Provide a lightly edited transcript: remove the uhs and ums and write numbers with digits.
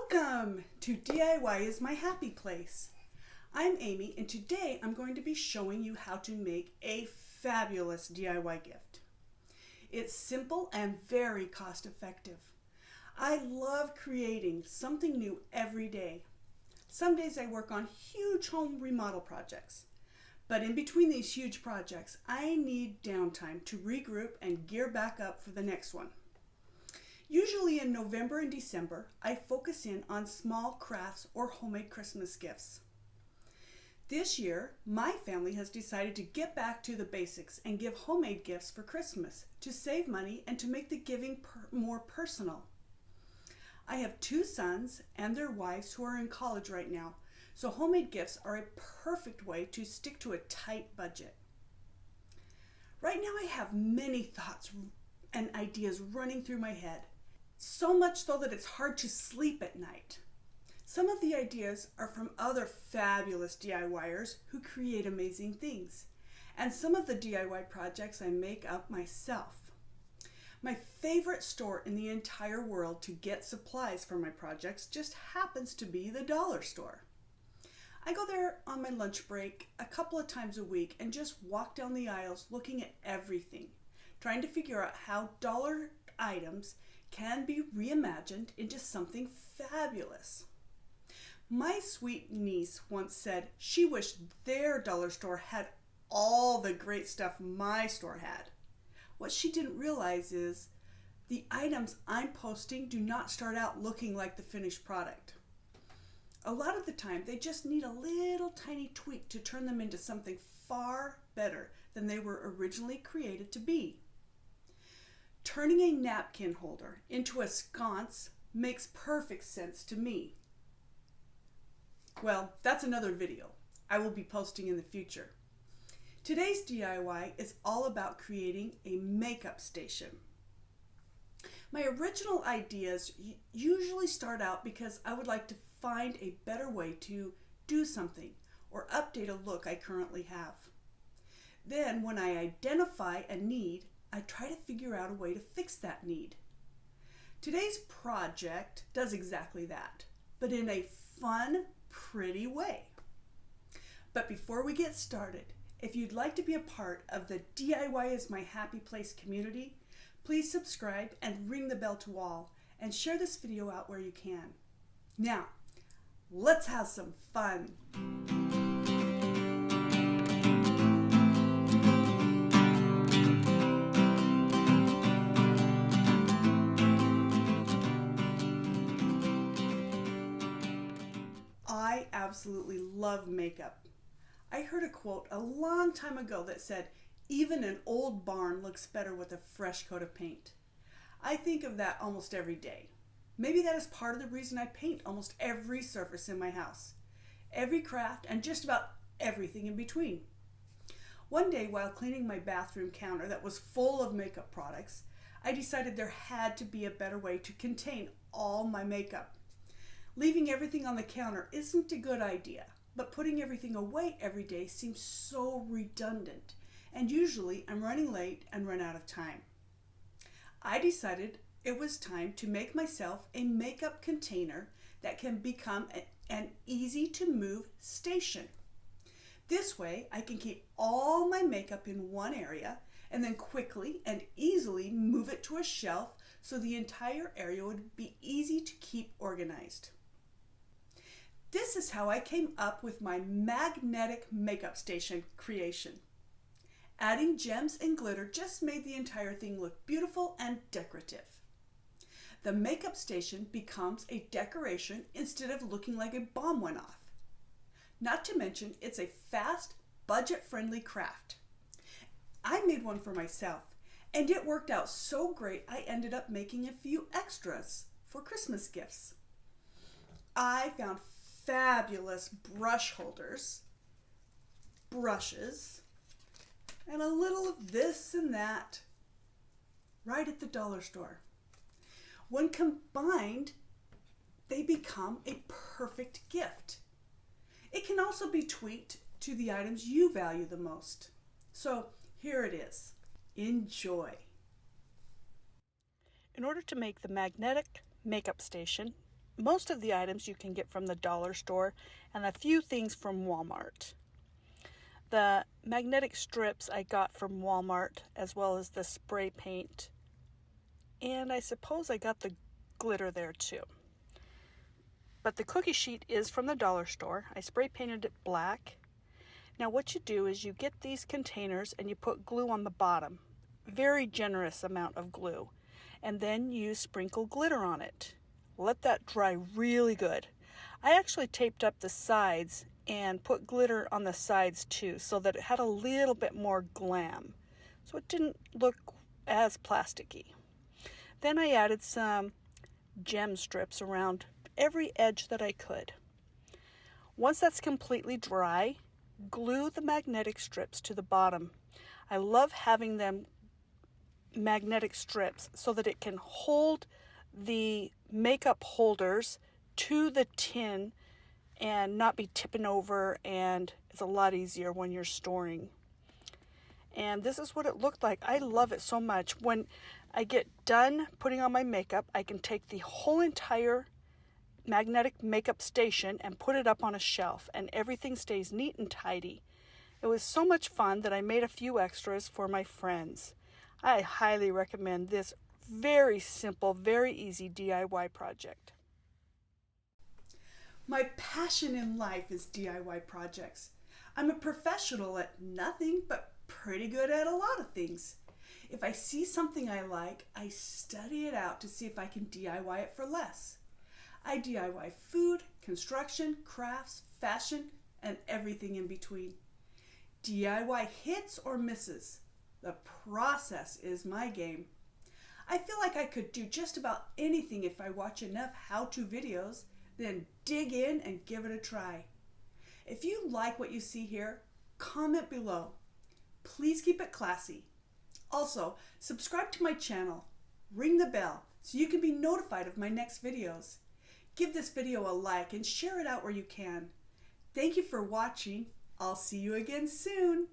Welcome to DIY is my happy place. I'm Amy and today I'm going to be showing you how to make a fabulous DIY gift. It's simple and very cost effective. I love creating something new every day. Some days I work on huge home remodel projects, but in between these huge projects I need downtime to regroup and gear back up for the next one. Usually in November and December, I focus in on small crafts or homemade Christmas gifts. This year, my family has decided to get back to the basics and give homemade gifts for Christmas to save money and to make the giving more personal. I have two sons and their wives who are in college right now, so homemade gifts are a perfect way to stick to a tight budget. Right now I have many thoughts and ideas running through my head. So much so that it's hard to sleep at night. Some of the ideas are from other fabulous DIYers who create amazing things, and some of the DIY projects I make up myself. My favorite store in the entire world to get supplies for my projects just happens to be the dollar store. I go there on my lunch break a couple of times a week and just walk down the aisles looking at everything, trying to figure out how dollar items can be reimagined into something fabulous. My sweet niece once said she wished their dollar store had all the great stuff my store had. What she didn't realize is the items I'm posting do not start out looking like the finished product. A lot of the time they just need a little tiny tweak to turn them into something far better than they were originally created to be. Turning a napkin holder into a sconce makes perfect sense to me. Well, that's another video I will be posting in the future. Today's DIY is all about creating a makeup station. My original ideas usually start out because I would like to find a better way to do something or update a look I currently have. Then when I identify a need, I try to figure out a way to fix that need. Today's project does exactly that, but in a fun, pretty way. But before we get started, if you'd like to be a part of the DIY is my happy place community, please subscribe and ring the bell to all and share this video out where you can. Now, let's have some fun. I absolutely love makeup. I heard a quote a long time ago that said, "Even an old barn looks better with a fresh coat of paint." I think of that almost every day. Maybe that is part of the reason I paint almost every surface in my house, every craft, and just about everything in between. One day while cleaning my bathroom counter that was full of makeup products, I decided there had to be a better way to contain all my makeup. Leaving everything on the counter isn't a good idea, but putting everything away every day seems so redundant, and usually I'm running late and run out of time. I decided it was time to make myself a makeup container that can become an easy to move station. This way I can keep all my makeup in one area and then quickly and easily move it to a shelf so the entire area would be easy to keep organized. This is how I came up with my magnetic makeup station creation. Adding gems and glitter just made the entire thing look beautiful and decorative. The makeup station becomes a decoration instead of looking like a bomb went off. Not to mention, it's a fast, budget-friendly craft. I made one for myself, and it worked out so great I ended up making a few extras for Christmas gifts. I found fabulous brush holders, brushes, and a little of this and that right at the dollar store. When combined, they become a perfect gift. It can also be tweaked to the items you value the most. So here it is. Enjoy. In order to make the magnetic makeup station, most of the items you can get from the dollar store and a few things from Walmart. The magnetic strips I got from Walmart, as well as the spray paint, and I suppose I got the glitter there too. But the cookie sheet is from the dollar store. I spray painted it black. Now what you do is you get these containers and you put glue on the bottom. Very generous amount of glue. And then you sprinkle glitter on it. Let that dry really good. I actually taped up the sides and put glitter on the sides too, so that it had a little bit more glam. So it didn't look as plasticky. Then I added some gem strips around every edge that I could. Once that's completely dry, glue the magnetic strips to the bottom. I love having them magnetic strips so that it can hold the makeup holders to the tin and not be tipping over, and it's a lot easier when you're storing. And this is what it looked like. I love it so much. When I get done putting on my makeup, I can take the whole entire magnetic makeup station and put it up on a shelf, and everything stays neat and tidy. It was so much fun that I made a few extras for my friends. I highly recommend this very simple, very easy DIY project. My passion in life is DIY projects. I'm a professional at nothing, but pretty good at a lot of things. If I see something I like, I study it out to see if I can DIY it for less. I DIY food, construction, crafts, fashion, and everything in between. DIY hits or misses. The process is my game. I feel like I could do just about anything if I watch enough how-to videos, then dig in and give it a try. If you like what you see here, comment below. Please keep it classy. Also, subscribe to my channel. Ring the bell so you can be notified of my next videos. Give this video a like and share it out where you can. Thank you for watching. I'll see you again soon.